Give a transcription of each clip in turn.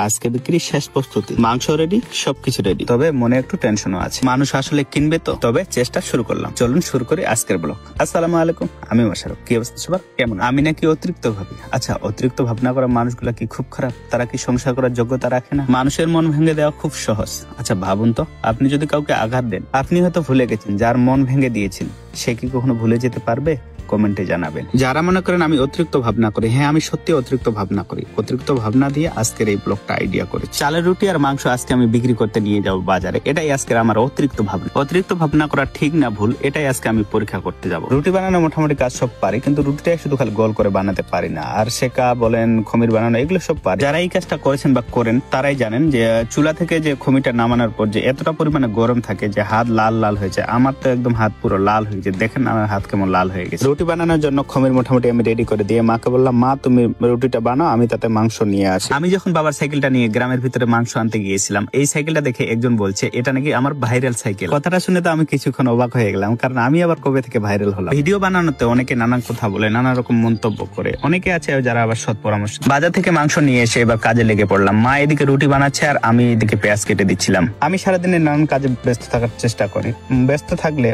আজকে বিক্রি শেষ প্রস্তুতি, মাংস রেডি, সবকিছু রেডি, তবে মনে একটু টেনশনও আছে। মানুষ আসলে কিনবে তো, তবে চেষ্টা শুরু করলাম। চলুন শুরু করি আজকের ব্লগ। আসসালামু আলাইকুম, আমি মোশাররফ। কি অবস্থা সবার, কেমন? আমি নাকি অতিরিক্ত ভাবি? আচ্ছা, অতিরিক্ত ভাবনা করা মানুষগুলা কি খুব খারাপ? তারা কি সংসার করার যোগ্যতা রাখে না? মানুষের মন ভেঙে দেওয়া খুব সহজ। আচ্ছা ভাবুন তো, আপনি যদি কাউকে আঘাত দেন, আপনি হয়তো ভুলে গেছেন, যার মন ভেঙে দিয়েছেন সে কি কখনো ভুলে যেতে পারবে? কমেন্টে জানাবেন। যারা মনে করেন আমি অতিরিক্ত ভাবনা করি, হ্যাঁ আমি সত্যি অতিরিক্ত ভাবনা করি। অতিরিক্ত ভাবনা দিয়ে আজকের এই ব্লগটা আইডিয়া করি। চালের রুটি আর মাংস আজকে আমি বিক্রি করতে নিয়ে যাব বাজারে, এটাই আজকের আমার অতিরিক্ত ভাবনা। অতিরিক্ত ভাবনা করা ঠিক না ভুল, এটাই আজকে আমি পরীক্ষা করতে যাব। রুটি বানানো মোটামুটি কাজ সব পারি, কিন্তু রুটিটাই শুধু খালি গোল করে বানাতে পারি না। আর সেকা বলেন, খমির বানানো, এগুলো সব পারি। যারা এই কাজটা করেছেন বা করেন তারাই জানেন যে চুলা থেকে যে খমিটা নামানোর পর যে এতটা পরিমাণে গরম থাকে যে হাত লাল লাল হয়েছে। আমার তো একদম হাত পুরো লাল হয়ে গেছে, দেখেন আমার হাত কেমন লাল হয়ে গেছে। রুটি বানানোর জন্য খমির মোটামুটি আমি রেডি করে দিয়ে মাকে বললাম, মা তুমি রুটিটা বানাও, আমি তাতে মাংস নিয়ে আসি। আমি যখন বাবার সাইকেলটা নিয়ে গ্রামের ভিতরে মাংস আনতে গিয়েছিলাম, এই সাইকেলটা দেখে একজন বলছে এটা নাকি আমার ভাইরাল সাইকেল। কথাটা শুনে তো আমি কিছুক্ষণ অবাক হয়ে গেলাম, কারণ আমি আবার কবে থেকে ভাইরাল হলাম। ভিডিও বানানোতে অনেকে নানান কথা বলে, নানা রকম মন্তব্য করে, অনেকে আছে যারা আবার সৎ পরামর্শ। বাজার থেকে মাংস নিয়ে এসে এবার কাজে লেগে পড়লাম। মা এদিকে রুটি বানাচ্ছে আর আমি এদিকে পেঁয়াজ কেটে দিচ্ছিলাম। আমি সারাদিনে নানান কাজে ব্যস্ত থাকার চেষ্টা করি। ব্যস্ত থাকলে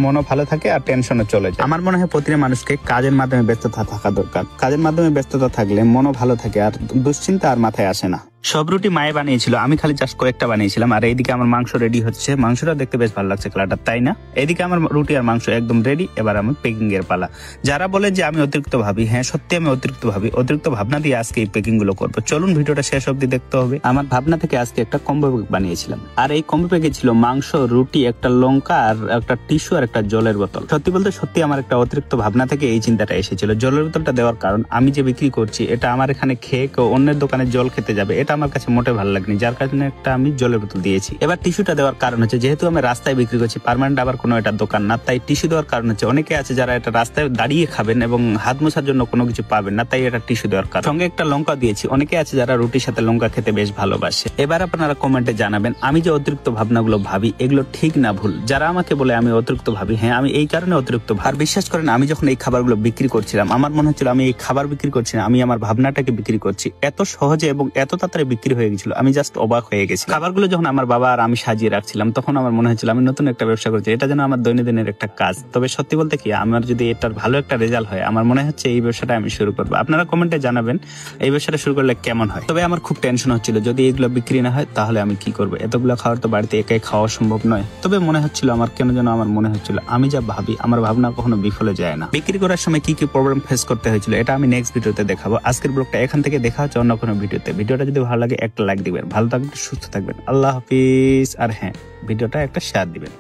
মনও ভালো থাকে আর টেনশনও চলে যায়। আমার মনে হয় প্রতিটা মানুষকে কাজের মাধ্যমে ব্যস্ততা থাকা দরকার। কাজের মাধ্যমে ব্যস্ততা থাকলে মনও ভালো থাকে আর দুশ্চিন্তা আর মাথায় আসে না। সব রুটি মায়ে বানিয়েছিল, আমি খালি জাস্ট কয়েকটা বানিয়েছিলাম। আর এইদিকে আমার মাংস রেডি হচ্ছে, মাংসটা দেখতে বেশ ভালো লাগছে কালারটা, তাই না? এদিকে আমার রুটি আর মাংস একদম রেডি, এবার আমি পেকিং এর পালা। যারা বলে যে আমি অতিরিক্ত ভাবি, হ্যাঁ সত্যি আমি অতিরিক্ত ভাবি। অতিরিক্ত ভাবনা দিয়ে আজকে এই পেকিং গুলো করবো। চলুন ভিডিওটা শেষ অব্দি দেখতে হবে। আমার ভাবনা থেকে আজকে একটা কম্বো প্যাক বানিয়েছিলাম, আর এই কম্বো প্যাকে ছিল মাংস, রুটি, একটা লঙ্কা আর একটা টিস্যু আর একটা জলের বোতল। সত্যি বলতে সত্যি আমার একটা অতিরিক্ত ভাবনা থেকে এই চিন্তাটা এসেছিল। জলের বোতলটা দেওয়ার কারণ, আমি যে বিক্রি করছি এটা আমার এখানে খেয়ে কেউ অন্যের দোকানে জল খেতে যাবে, এটা আমার কাছে মোটে ভালো লাগনি, যার কারণে একটা আমি জলের বোতল দিয়েছি। এবার টিস্যুটা দেওয়ার কারণ হচ্ছে, যেহেতু আমি রাস্তায় বিক্রি করছি, পার্মানেন্ট আবার কোনো এটা দোকান না, তাই টিস্যু দেওয়ার কারণ হচ্ছে অনেকে আছে যারা এটা রাস্তায় দাঁড়িয়ে খাবেন এবং হাত মোছার জন্য কোনো কিছু পাবেন না, তাই এটা টিস্যু দেওয়ার কারণ। সঙ্গে একটা লঙ্কা দিয়েছি, অনেকে আছে যারা রুটির সাথে লঙ্কা খেতে বেশ ভালোবাসে। এবার আপনারা কমেন্টে জানাবেন আমি যে অতিরিক্ত ভাবনাগুলো ভাবি এগুলো ঠিক না ভুল। যারা আমাকে বলে আমি অতিরিক্ত ভাবি, হ্যাঁ আমি এই কারণে অতিরিক্ত ভাবি। আর বিশ্বাস করেন, আমি যখন এই খাবারগুলো বিক্রি করছিলাম আমার মনে হচ্ছিল আমি এই খাবার বিক্রি করছি না, আমি আমার ভাবনাটাকে বিক্রি করছি। এত সহজে এবং এত তাড়াতাড়ি বিক্রি হয়ে গেছিল, আমি জাস্ট অবাক হয়ে গেছি। খাবারগুলো যখন আমার বাবা আর আমি সাজিয়ে রাখছিলাম, তখন আমার মনে হচ্ছিল আমি নতুন একটা ব্যবসা করছি, এটা যেন আমার দৈনন্দিনের একটা কাজ। তবে সত্যি বলতে কি, আমার যদি এটার ভালো একটা রেজাল্ট হয়, আমার মনে হচ্ছে এই ব্যবসাটা আমি শুরু করবো। আপনারা কমেন্টে জানাবেন এই ব্যবসাটা শুরু করলে কেমন হয়। তবে আমার খুব টেনশন হচ্ছিল, যদি এগুলো বিক্রি না হয় তাহলে আমি কি করবো? এতগুলো খাবার তো বাড়িতে একাই খাওয়া সম্ভব নয়। তবে মনে হচ্ছিল আমার, কেন যেন আমার মনে হচ্ছিল আমি যা ভাবি আমার ভাবনা কখনো বিফলে যায় না। বিক্রি করার সময় কি কি প্রবলেম ফেস করতে হয়েছিল এটা আমি নেক্সট ভিডিওতে দেখাবো। আজকের ব্লগটা এখান থেকে দেখা হচ্ছে অন্য কোনো ভিডিওতে। ভিডিওটা যদি ভালো লাগে একটা লাইক দিবেন, ভালো থাকবেন, সুস্থ থাকবেন, আল্লাহ হাফিজ। আর হ্যাঁ, ভিডিওটা একটা শেয়ার দিবেন।